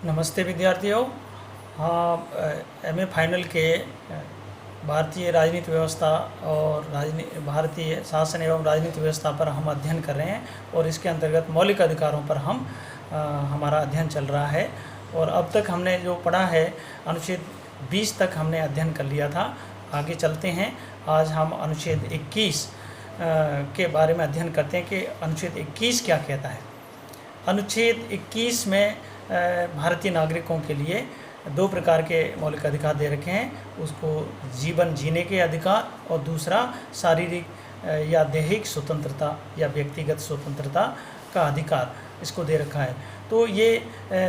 नमस्ते विद्यार्थियों। हाँ, एमए फाइनल के भारतीय राजनीति व्यवस्था और भारतीय शासन एवं राजनीति व्यवस्था पर हम अध्ययन कर रहे हैं और इसके अंतर्गत मौलिक अधिकारों पर हमारा अध्ययन चल रहा है। और अब तक हमने जो पढ़ा है अनुच्छेद 20 तक हमने अध्ययन कर लिया था। आगे चलते हैं। आज हम अनुच्छेद 21 के बारे में अध्ययन करते हैं कि अनुच्छेद 21 क्या कहता है। अनुच्छेद 21 में भारतीय नागरिकों के लिए दो प्रकार के मौलिक अधिकार दे रखे हैं। उसको जीवन जीने के अधिकार और दूसरा शारीरिक या दैहिक स्वतंत्रता या व्यक्तिगत स्वतंत्रता का अधिकार इसको दे रखा है। तो ये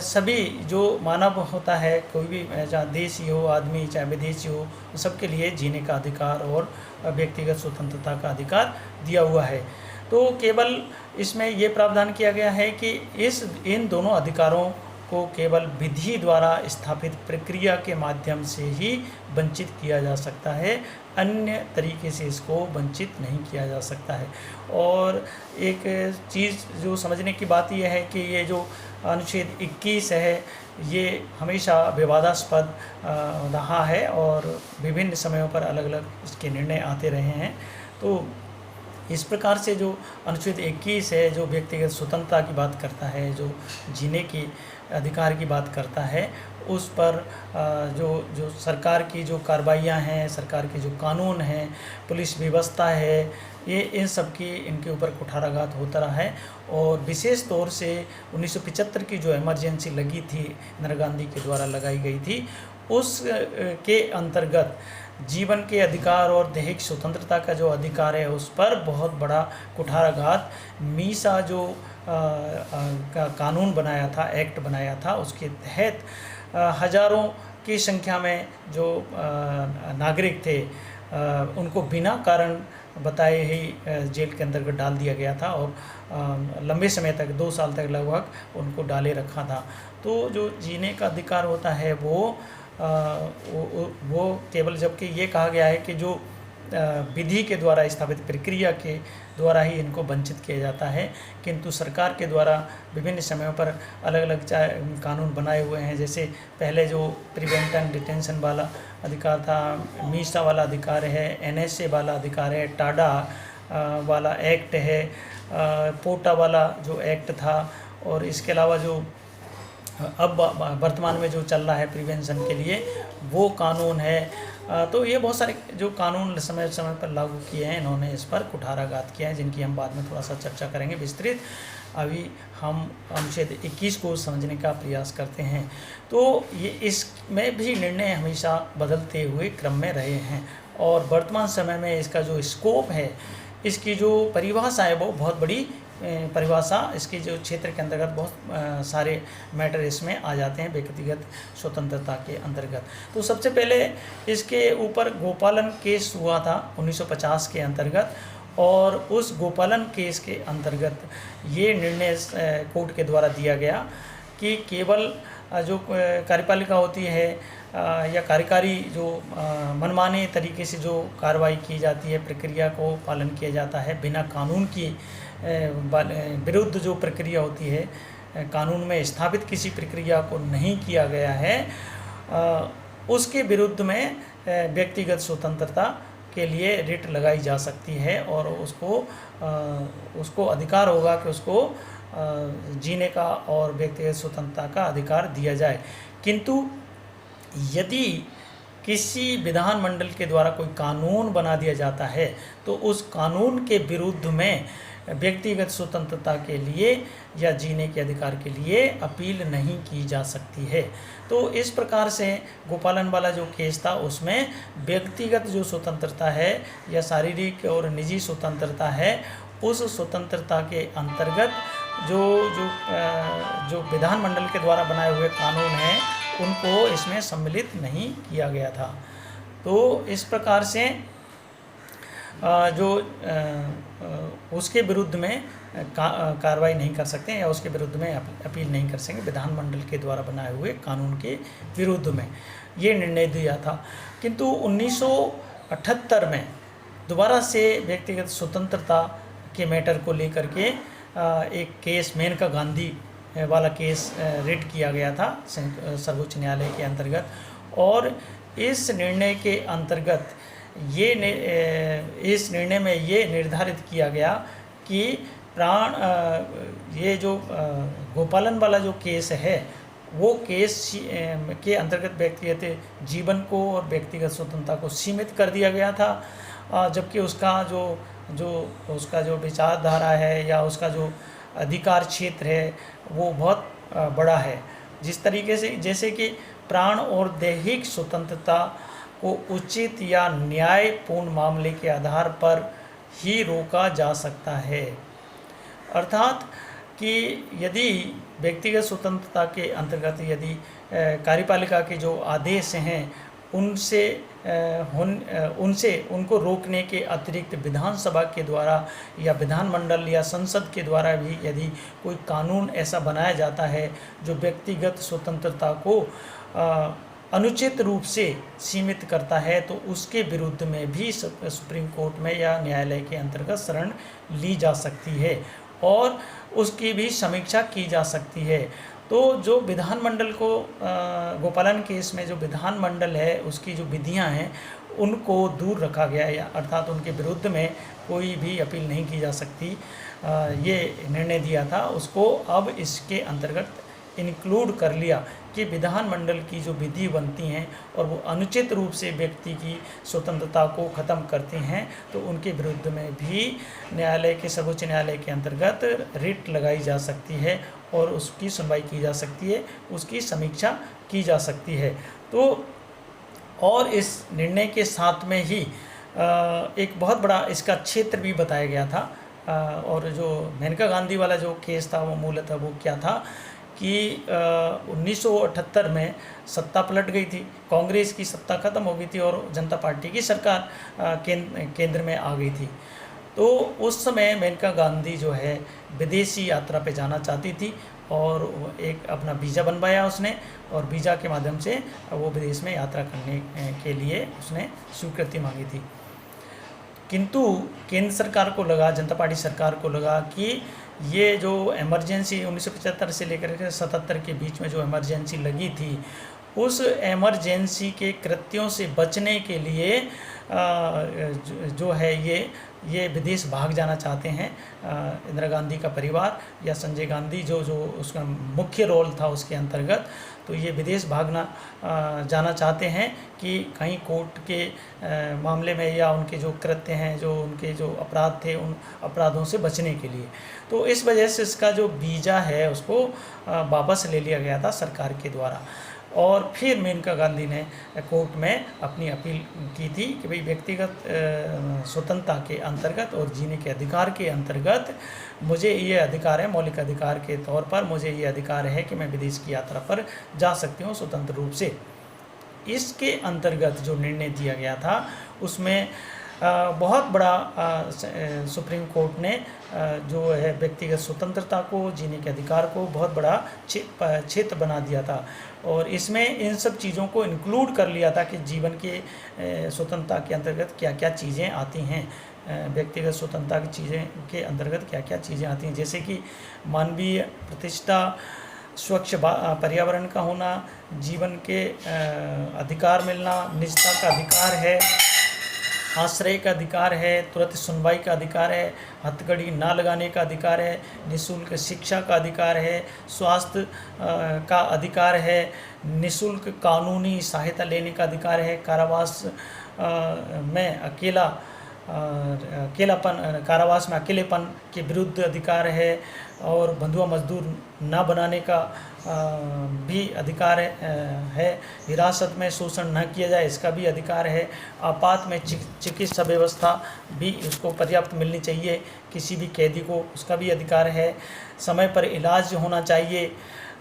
सभी जो मानव होता है, कोई भी चाहे देशी हो आदमी चाहे विदेशी हो, सबके लिए जीने का अधिकार और व्यक्तिगत स्वतंत्रता का अधिकार दिया हुआ है। तो केवल इसमें ये प्रावधान किया गया है कि इन दोनों अधिकारों को केवल विधि द्वारा स्थापित प्रक्रिया के माध्यम से ही वंचित किया जा सकता है, अन्य तरीके से इसको वंचित नहीं किया जा सकता है। और एक चीज़ जो समझने की बात यह है कि ये जो अनुच्छेद 21 है ये हमेशा विवादास्पद रहा है और विभिन्न समयों पर अलग अलग इसके निर्णय आते रहे हैं। तो इस प्रकार से जो अनुच्छेद 21 है जो व्यक्तिगत स्वतंत्रता की बात करता है, जो जीने की अधिकार की बात करता है, उस पर जो सरकार की जो कार्रवाइयाँ हैं, सरकार के जो कानून हैं, पुलिस व्यवस्था है, ये इन सब की इनके ऊपर कुठाराघात होता रहा है। और विशेष तौर से 1975 की जो इमरजेंसी लगी थी, इंदिरा गांधी के द्वारा लगाई गई थी, उस के अंतर्गत जीवन के अधिकार और दैहिक स्वतंत्रता का जो अधिकार है उस पर बहुत बड़ा कुठाराघात मीसा जो कानून बनाया था, एक्ट बनाया था, उसके तहत हजारों की संख्या में जो नागरिक थे उनको बिना कारण बताए ही जेल के अंदर डाल दिया गया था और लंबे समय तक 2 साल तक लगभग उनको डाले रखा था। तो जो जीने का अधिकार होता है वो केवल, जबकि ये कहा गया है कि जो विधि के द्वारा स्थापित प्रक्रिया के द्वारा ही इनको वंचित किया जाता है, किंतु सरकार के द्वारा विभिन्न समयों पर अलग अलग कानून बनाए हुए हैं। जैसे पहले जो प्रिवेंशन डिटेंशन वाला अधिकार था, मीसा वाला अधिकार है, एनएसए वाला अधिकार है, टाडा वाला एक्ट है, पोटा वाला जो एक्ट था, और इसके अलावा जो अब वर्तमान में जो चल रहा है प्रिवेंशन के लिए वो कानून है। तो ये बहुत सारे जो कानून समय समय पर लागू किए हैं, इन्होंने इस पर कुठाराघात किया है, जिनकी हम बाद में थोड़ा सा चर्चा करेंगे विस्तृत। अभी हम अनुच्छेद 21 को समझने का प्रयास करते हैं। तो ये इसमें भी निर्णय हमेशा बदलते हुए क्रम में रहे हैं और वर्तमान समय में इसका जो स्कोप है, इसकी जो परिभाषा है वो बहुत बड़ी परिभाषा, इसके जो क्षेत्र के अंतर्गत बहुत सारे मैटर इसमें आ जाते हैं व्यक्तिगत स्वतंत्रता के अंतर्गत। तो सबसे पहले इसके ऊपर गोपालन केस हुआ था 1950 के अंतर्गत, और उस गोपालन केस के अंतर्गत ये निर्णय कोर्ट के द्वारा दिया गया कि केवल जो कार्यपालिका होती है या कार्यकारी जो मनमाने तरीके से जो कार्रवाई की जाती है, प्रक्रिया को पालन किया जाता है, बिना कानून की विरुद्ध जो प्रक्रिया होती है, कानून में स्थापित किसी प्रक्रिया को नहीं किया गया है, उसके विरुद्ध में व्यक्तिगत स्वतंत्रता के लिए रिट लगाई जा सकती है और उसको अधिकार होगा कि उसको जीने का और व्यक्तिगत स्वतंत्रता का अधिकार दिया जाए। किंतु यदि किसी विधानमंडल के द्वारा कोई कानून बना दिया जाता है तो उस कानून के विरुद्ध में व्यक्तिगत स्वतंत्रता के लिए या जीने के अधिकार के लिए अपील नहीं की जा सकती है। तो इस प्रकार से गोपालन वाला जो केस था उसमें व्यक्तिगत जो स्वतंत्रता है या शारीरिक और निजी स्वतंत्रता है, उस स्वतंत्रता के अंतर्गत जो विधानमंडल के द्वारा बनाए हुए कानून हैं उनको इसमें सम्मिलित नहीं किया गया था। तो इस प्रकार से जो उसके विरुद्ध में कार्रवाई नहीं कर सकते या उसके विरुद्ध में अपील नहीं कर सकेंगे विधानमंडल के द्वारा बनाए हुए कानून के विरुद्ध में, ये निर्णय दिया था। किंतु 1978 में दोबारा से व्यक्तिगत स्वतंत्रता के मैटर को लेकर के एक केस मेनका गांधी वाला केस रिट किया गया था सर्वोच्च न्यायालय के अंतर्गत। और इस निर्णय के अंतर्गत इस निर्णय में ये निर्धारित किया गया कि ये जो गोपालन वाला जो केस है वो केस के अंतर्गत व्यक्तिगत जीवन को और व्यक्तिगत स्वतंत्रता को सीमित कर दिया गया था, जबकि उसका जो विचारधारा है या उसका जो अधिकार क्षेत्र है वो बहुत बड़ा है। जिस तरीके से जैसे कि प्राण और दैहिक स्वतंत्रता को उचित या न्यायपूर्ण मामले के आधार पर ही रोका जा सकता है। अर्थात कि यदि व्यक्तिगत स्वतंत्रता के अंतर्गत यदि कार्यपालिका के जो आदेश हैं उनसे उनको रोकने के अतिरिक्त विधानसभा के द्वारा या विधानमंडल या संसद के द्वारा भी यदि कोई कानून ऐसा बनाया जाता है जो व्यक्तिगत स्वतंत्रता को अनुचित रूप से सीमित करता है, तो उसके विरुद्ध में भी सुप्रीम कोर्ट में या न्यायालय के अंतर्गत शरण ली जा सकती है और उसकी भी समीक्षा की जा सकती है। तो जो विधानमंडल को गोपालन केस में जो विधानमंडल है उसकी जो विधियां हैं उनको दूर रखा गया है, अर्थात उनके विरुद्ध में कोई भी अपील नहीं की जा सकती, ये निर्णय दिया था। उसको अब इसके अंतर्गत इंक्लूड कर लिया कि विधानमंडल की जो विधि बनती हैं और वो अनुचित रूप से व्यक्ति की स्वतंत्रता को ख़त्म करते हैं तो उनके विरुद्ध में भी न्यायालय के सर्वोच्च न्यायालय के अंतर्गत रिट लगाई जा सकती है और उसकी सुनवाई की जा सकती है, उसकी समीक्षा की जा सकती है। तो और इस निर्णय के साथ में ही एक बहुत बड़ा इसका क्षेत्र भी बताया गया था। और जो मेनका गांधी वाला जो केस था वो मूलतः वो क्या था कि 1978 में सत्ता पलट गई थी, कांग्रेस की सत्ता खत्म हो गई थी और जनता पार्टी की सरकार केंद्र में आ गई थी। तो उस समय मेनका गांधी जो है विदेशी यात्रा पे जाना चाहती थी और एक अपना वीज़ा बनवाया उसने और वीज़ा के माध्यम से वो विदेश में यात्रा करने के लिए उसने स्वीकृति मांगी थी। किंतु केंद्र सरकार को लगा, जनता पार्टी सरकार को लगा कि ये जो इमरजेंसी 1975 से लेकर के 77 के बीच में जो इमरजेंसी लगी थी उस इमरजेंसी के कृत्यों से बचने के लिए जो है ये विदेश भाग जाना चाहते हैं इंदिरा गांधी का परिवार या संजय गांधी जो उसका मुख्य रोल था उसके अंतर्गत। तो ये विदेश भागना जाना चाहते हैं कि कहीं कोर्ट के मामले में या उनके जो कृत्य हैं जो उनके जो अपराध थे उन अपराधों से बचने के लिए। तो इस वजह से इसका जो वीज़ा है उसको वापस ले लिया गया था सरकार के द्वारा। और फिर मेनका गांधी ने कोर्ट में अपनी अपील की थी कि भाई व्यक्तिगत स्वतंत्रता के अंतर्गत और जीने के अधिकार के अंतर्गत मुझे ये अधिकार है, मौलिक अधिकार के तौर पर मुझे ये अधिकार है कि मैं विदेश की यात्रा पर जा सकती हूँ स्वतंत्र रूप से। इसके अंतर्गत जो निर्णय दिया गया था उसमें बहुत बड़ा सुप्रीम कोर्ट ने जो है व्यक्तिगत स्वतंत्रता को, जीने के अधिकार को बहुत बड़ा क्षेत्र बना दिया था और इसमें इन सब चीज़ों को इंक्लूड कर लिया था कि जीवन के स्वतंत्रता के अंतर्गत क्या क्या चीज़ें आती हैं, व्यक्तिगत स्वतंत्रता की चीज़ें के अंतर्गत क्या क्या चीज़ें आती हैं, जैसे कि मानवीय प्रतिष्ठा, स्वच्छ पर्यावरण का होना, जीवन के अधिकार मिलना, निजता का अधिकार है, आश्रय का अधिकार है, तुरंत सुनवाई का अधिकार है, हथकड़ी ना लगाने का अधिकार है, निःशुल्क शिक्षा का अधिकार है, स्वास्थ्य का अधिकार है, निःशुल्क कानूनी सहायता लेने का अधिकार है, कारावास में कारावास में अकेलेपन के विरुद्ध अधिकार है और बंधुआ मजदूर ना बनाने का भी अधिकार है, हिरासत में शोषण न किया जाए इसका भी अधिकार है, आपात में चिकित्सा व्यवस्था भी उसको पर्याप्त मिलनी चाहिए, किसी भी कैदी को उसका भी अधिकार है, समय पर इलाज होना चाहिए,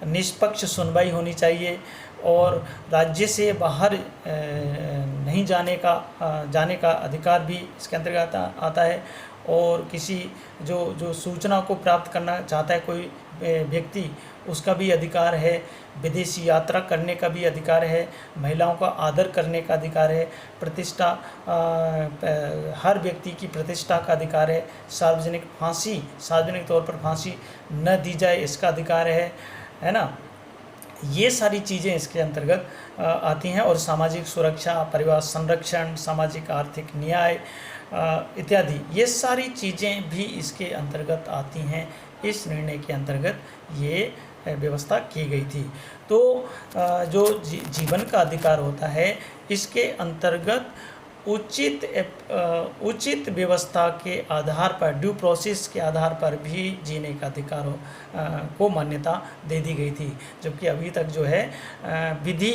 निष्पक्ष सुनवाई होनी चाहिए और राज्य से बाहर नहीं जाने का अधिकार भी इसके अंतर्गत आता है और किसी जो जो सूचना को प्राप्त करना चाहता है कोई व्यक्ति, उसका भी अधिकार है। विदेशी यात्रा करने का भी अधिकार है। महिलाओं का आदर करने का अधिकार है। प्रतिष्ठा, हर व्यक्ति की प्रतिष्ठा का अधिकार है। सार्वजनिक तौर पर फांसी न दी जाए, इसका अधिकार है ना। ये सारी चीज़ें इसके अंतर्गत आती हैं। और सामाजिक सुरक्षा, परिवार संरक्षण, सामाजिक आर्थिक न्याय इत्यादि, ये सारी चीज़ें भी इसके अंतर्गत आती हैं। इस निर्णय के अंतर्गत ये व्यवस्था की गई थी। तो जो जीवन का अधिकार होता है, इसके अंतर्गत उचित व्यवस्था के आधार पर, ड्यू प्रोसेस के आधार पर भी जीने का अधिकार को मान्यता दे दी गई थी। जबकि अभी तक जो है विधि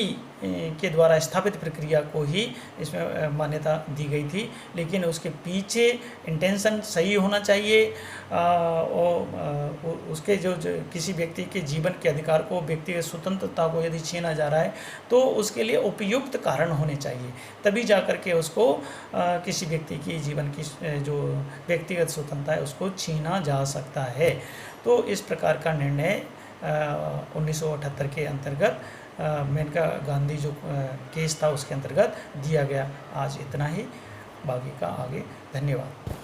के द्वारा स्थापित प्रक्रिया को ही इसमें मान्यता दी गई थी। लेकिन उसके पीछे इंटेंशन सही होना चाहिए। और उसके जो किसी व्यक्ति के जीवन के अधिकार को, व्यक्तिगत स्वतंत्रता को यदि छीना जा रहा है, तो उसके लिए उपयुक्त कारण होने चाहिए। तभी जा कर के उसको किसी व्यक्ति की जीवन की जो व्यक्तिगत स्वतंत्रता है, उसको छीना जा सकता है। तो इस प्रकार का निर्णय 1978 के अंतर्गत मेनका गांधी जो केस था, उसके अंतर्गत दिया गया। आज इतना ही, बाकी का आगे। धन्यवाद।